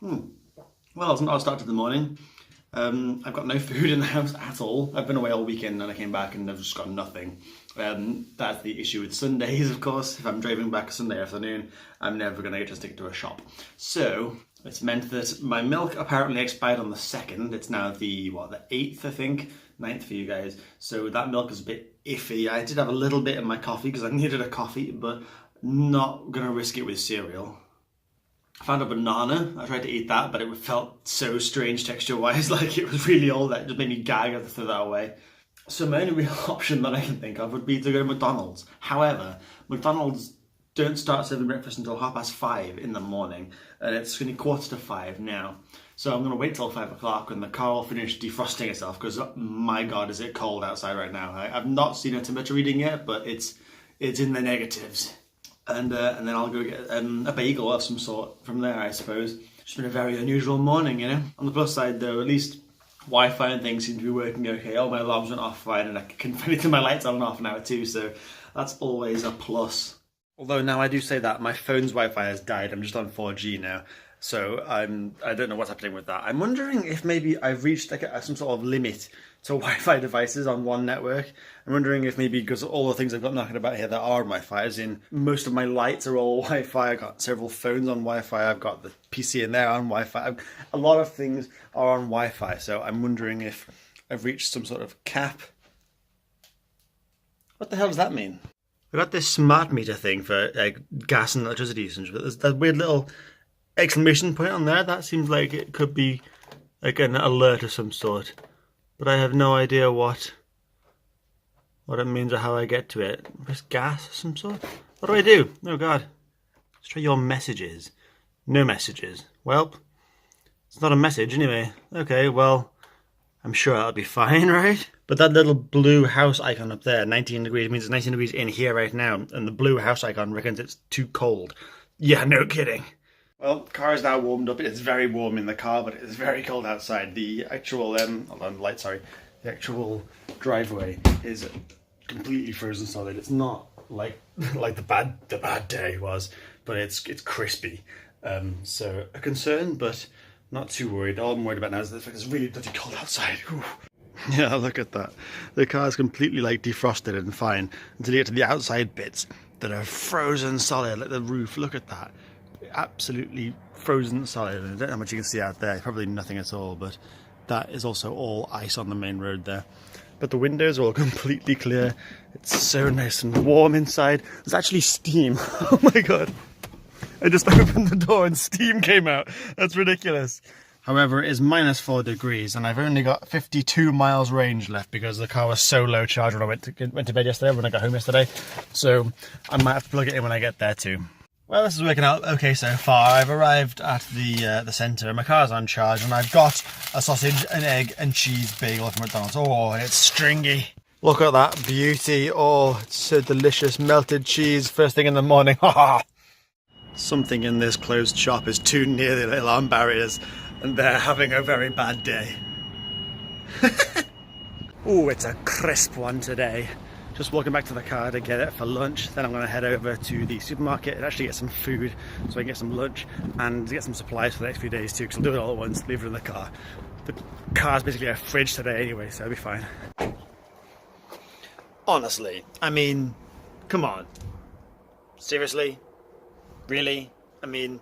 Well, it's not a start to the morning. I've got no food in the house at all. I've been away all weekend and I came back and I've just got nothing. That's the issue with Sundays, of course. If I'm driving back Sunday afternoon, I'm never going to get to stick to a shop. So it's meant that my milk apparently expired on the 2nd. It's now the 8th, I think. 9th for you guys. So that milk is a bit iffy. I did have a little bit in my coffee because I needed a coffee, but not going to risk it with cereal. I found a banana. I tried to eat that, but it felt so strange texture-wise. Like it was really old. That just made me gag. I had to throw that away. So my only real option that I can think of would be to go to McDonald's. However, McDonald's don't start serving breakfast until 5:30 in the morning, and it's only 5:15 now. So I'm going to wait till 5 o'clock when the car will finish defrosting itself, because my God, is it cold outside right now. I've not seen a temperature reading yet, but it's in the negatives. And then I'll go get a bagel of some sort from there, I suppose. It's been a very unusual morning, you know. On the plus side, though, at least Wi-Fi and things seem to be working okay. All my alarms went off fine, and I can finally turn my lights on and off now too, so that's always a plus. Although now I do say that, my phone's Wi-Fi has died. I'm just on 4G now, so I don't know what's happening with that. I'm wondering if maybe I've reached like some sort of limit to Wi-Fi devices on one network. I'm wondering if maybe because all the things I've got knocking about here that are Wi-Fi, as in most of my lights are all Wi-Fi. I've got several phones on Wi-Fi. I've got the PC in there on Wi-Fi. A lot of things are on Wi-Fi, so I'm wondering if I've reached some sort of cap. What the hell does that mean? I've got this smart meter thing for gas and electricity usage, but there's that weird little exclamation point on there. That seems like it could be like an alert of some sort. But I have no idea what it means or how I get to it. Press gas of some sort? What do I do? Oh God. Let's try your messages. No messages. Well, it's not a message anyway. Okay, well, I'm sure that'll be fine, right? But that little blue house icon up there, 19 degrees, means it's 19 degrees in here right now. And the blue house icon reckons it's too cold. Yeah, no kidding. Well, the car is now warmed up. It's very warm in the car, but it's very cold outside. The actual, hold on, light, sorry. The actual driveway is completely frozen solid. It's not like the bad day was, but it's crispy. So a concern, but not too worried. All I'm worried about now is the fact it's really bloody cold outside. Ooh. Yeah, look at that. The car's completely like defrosted and fine until you get to the outside bits that are frozen solid, like the roof. Look at that. Absolutely frozen solid. I don't know how much you can see out there, probably nothing at all, but that is also all ice on the main road there. But the windows are all completely clear. It's so nice and warm inside. There's actually steam. Oh my God. I just opened the door and steam came out. That's ridiculous. However, it is -4 degrees and I've only got 52 miles range left because the car was so low charge when I went to bed yesterday, when I got home yesterday. So I might have to plug it in when I get there too. Well, this is working out okay so far. I've arrived at the centre. My car's on charge and I've got a sausage, an egg and cheese bagel from McDonald's. Oh, and it's stringy. Look at that beauty. Oh, it's so delicious. Melted cheese first thing in the morning. Something in this closed shop is too near the alarm barriers and they're having a very bad day. Oh, it's a crisp one today. Just walking back to the car to get it for lunch. Then I'm going to head over to the supermarket and actually get some food so I can get some lunch and get some supplies for the next few days too, because I'll do it all at once, leave it in the car. The car's basically a fridge today anyway, so it'll be fine. Honestly, I mean, come on. Seriously? Really? I mean...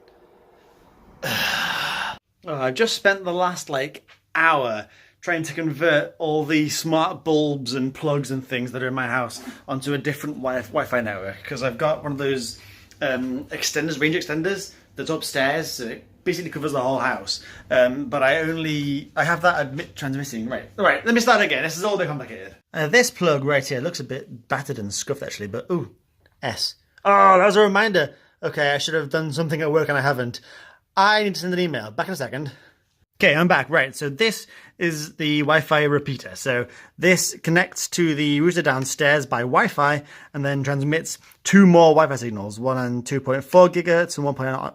I've just spent the last hour trying to convert all the smart bulbs and plugs and things that are in my house onto a different Wi-Fi network, because I've got one of those extenders, range extenders that's upstairs, so it basically covers the whole house. But I have that transmitting. Right, let me start again. This is all a bit complicated. This plug right here looks a bit battered and scuffed actually, but ooh, S. Oh, that was a reminder. Okay, I should have done something at work and I haven't. I need to send an email. Back in a second. Okay, I'm back. Right, so this is the Wi-Fi repeater. So this connects to the router downstairs by Wi-Fi and then transmits two more Wi-Fi signals, one on 2.4 gigahertz and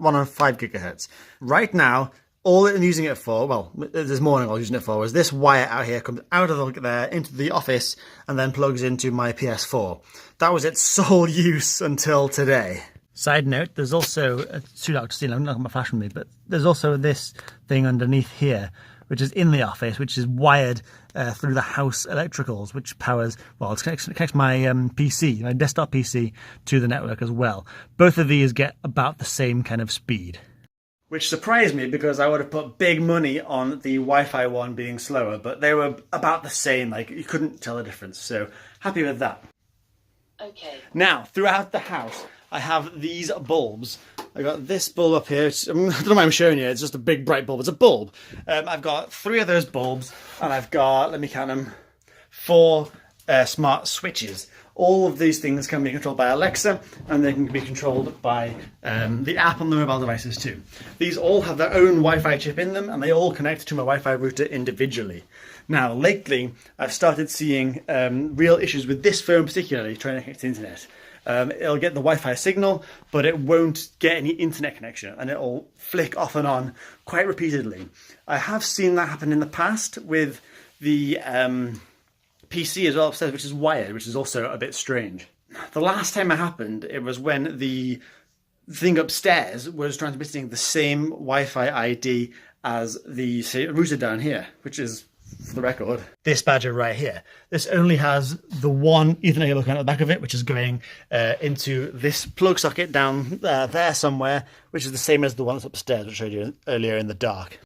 one on 5 gigahertz. Right now, all I'm using it for, well, this morning I was using it for, was this wire out here comes out of there into the office and then plugs into my PS4. That was its sole use until today. Side note, there's also, it's too dark to see, I'm not got my flash with me, but there's also this thing underneath here, which is in the office, which is wired through the house electricals, which powers, well, it connects my PC, my desktop PC, to the network as well. Both of these get about the same kind of speed. Which surprised me because I would have put big money on the Wi-Fi one being slower, but they were about the same, like you couldn't tell the difference, so happy with that. Okay. Now, throughout the house, I have these bulbs. I got this bulb up here. I don't know why I'm showing you. It's just a big bright bulb. It's a bulb. I've got 3 of those bulbs, and I've got, let me count them, 4 smart switches. All of these things can be controlled by Alexa, and they can be controlled by the app on the mobile devices too. These all have their own Wi-Fi chip in them, and they all connect to my Wi-Fi router individually. Now, lately, I've started seeing real issues with this phone particularly, trying to connect to the internet. It'll get the Wi-Fi signal, but it won't get any internet connection, and it'll flick off and on quite repeatedly. I have seen that happen in the past with the PC as well upstairs, which is wired, which is also a bit strange. The last time it happened, it was when the thing upstairs was transmitting the same Wi-Fi ID as the router down here, which is, for the record, this badger right here. This only has the one Ethernet cable at the back of it, which is going into this plug socket down there somewhere, which is the same as the one that's upstairs, which I showed you earlier in the dark.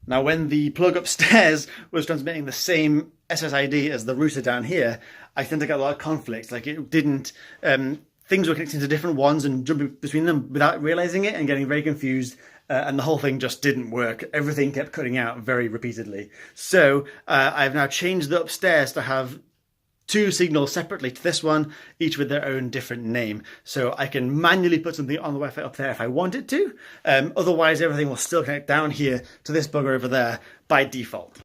Now, when the plug upstairs was transmitting the same SSID as the router down here, I tend to get a lot of conflicts. Like, it didn't, things were connecting to different ones and jumping between them without realizing it and getting very confused. And the whole thing just didn't work. Everything kept cutting out very repeatedly. So I've now changed the upstairs to have 2 signals separately to this one, each with their own different name. So I can manually put something on the Wi-Fi up there if I want it to. Otherwise, everything will still connect down here to this bugger over there by default.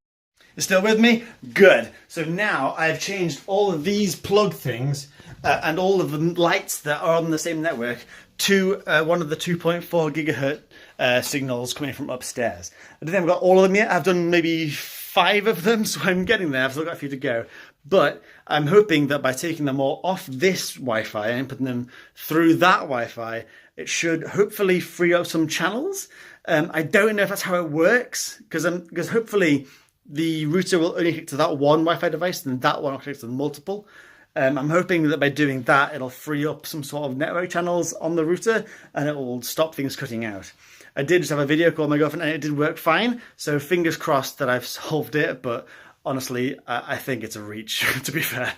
You're still with me? Good. So now I've changed all of these plug things and all of the lights that are on the same network to one of the 2.4 gigahertz signals coming from upstairs. I don't think I've got all of them yet. I've done maybe 5 of them, so I'm getting there. I've still got a few to go. But I'm hoping that by taking them all off this Wi-Fi and putting them through that Wi-Fi, it should hopefully free up some channels. I don't know if that's how it works, because hopefully the router will only connect to that one Wi-Fi device and that one will connect to multiple. I'm hoping that by doing that, it'll free up some sort of network channels on the router and it will stop things cutting out. I did just have a video call with my girlfriend and it did work fine, so fingers crossed that I've solved it, but honestly, I think it's a reach, to be fair.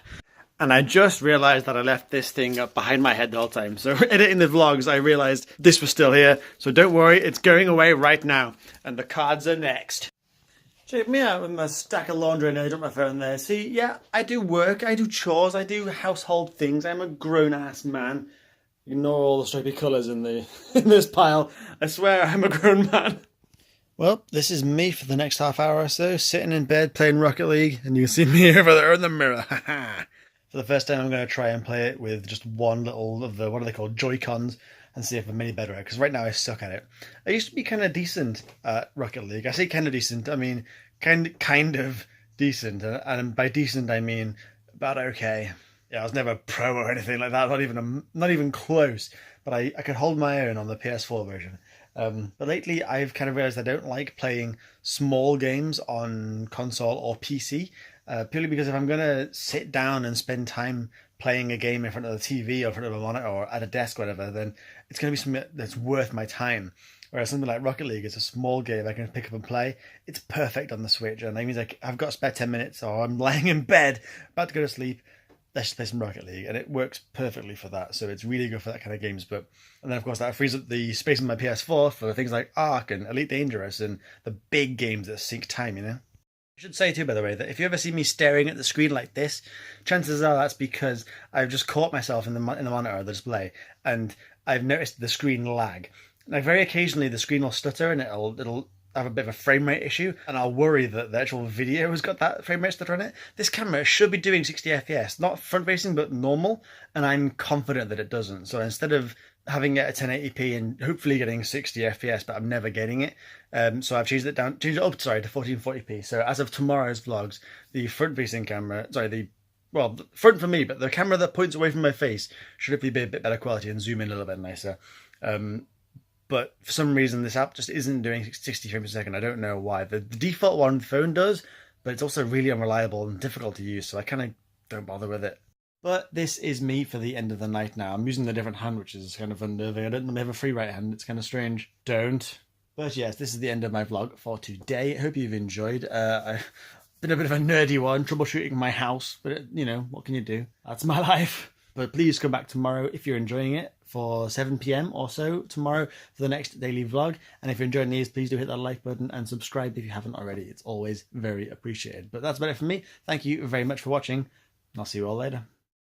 And I just realised that I left this thing up behind my head the whole time. So editing the vlogs, I realised this was still here. So don't worry, it's going away right now. And the cards are next. Check me out with my stack of laundry and I dropped my phone there. See, yeah, I do work, I do chores, I do household things. I'm a grown-ass man. Ignore all the stripy colours in this pile. I swear I'm a grown man. Well, this is me for the next half hour or so, sitting in bed playing Rocket League, and you can see me over there in the mirror. For the first time, I'm going to try and play it with just one little of the, what are they called, Joy-Cons, and see if I'm any better at it, because right now I suck at it. I used to be kind of decent at Rocket League. I say kind of decent, I mean kind of decent, and by decent I mean about okay. Yeah, I was never pro or anything like that, not even close, but I could hold my own on the PS4 version. But lately I've kind of realised I don't like playing small games on console or PC, purely because if I'm going to sit down and spend time playing a game in front of the TV or in front of a monitor or at a desk or whatever, then it's going to be something that's worth my time. Whereas something like Rocket League is a small game I can pick up and play. It's perfect on the Switch, and that means I've got a spare 10 minutes or I'm lying in bed about to go to sleep. Let's just play some Rocket League, and it works perfectly for that. So it's really good for that kind of games. And then of course that frees up the space on my PS4 for things like Ark and Elite Dangerous and the big games that sink time, you know. I should say too, by the way, that if you ever see me staring at the screen like this, chances are that's because I've just caught myself in the monitor or the display, and I've noticed the screen lag. Now, very occasionally the screen will stutter and it'll have a bit of a frame rate issue, and I'll worry that the actual video has got that frame rate stutter on it. This camera should be doing 60 FPS, not front facing but normal, and I'm confident that it doesn't. So instead of having it at 1080p and hopefully getting 60 FPS, but I'm never getting it, so I've changed it up to 1440p. So as of tomorrow's vlogs, the front facing camera, the well, front for me, but the camera that points away from my face should hopefully be a bit better quality and zoom in a little bit nicer. But for some reason, this app just isn't doing 60 frames per second. I don't know why. The default one on the phone does, but it's also really unreliable and difficult to use, so I kind of don't bother with it. But this is me for the end of the night now. I'm using the different hand, which is kind of unnerving. I don't normally have a free right hand. It's kind of strange. Don't. But yes, this is the end of my vlog for today. I hope you've enjoyed. I've been a bit of a nerdy one, troubleshooting my house. But, you know, what can you do? That's my life. But please come back tomorrow if you're enjoying it for 7 p.m. or so tomorrow for the next daily vlog. And if you're enjoying these, please do hit that like button and subscribe if you haven't already. It's always very appreciated. But that's about it for me. Thank you very much for watching. I'll see you all later.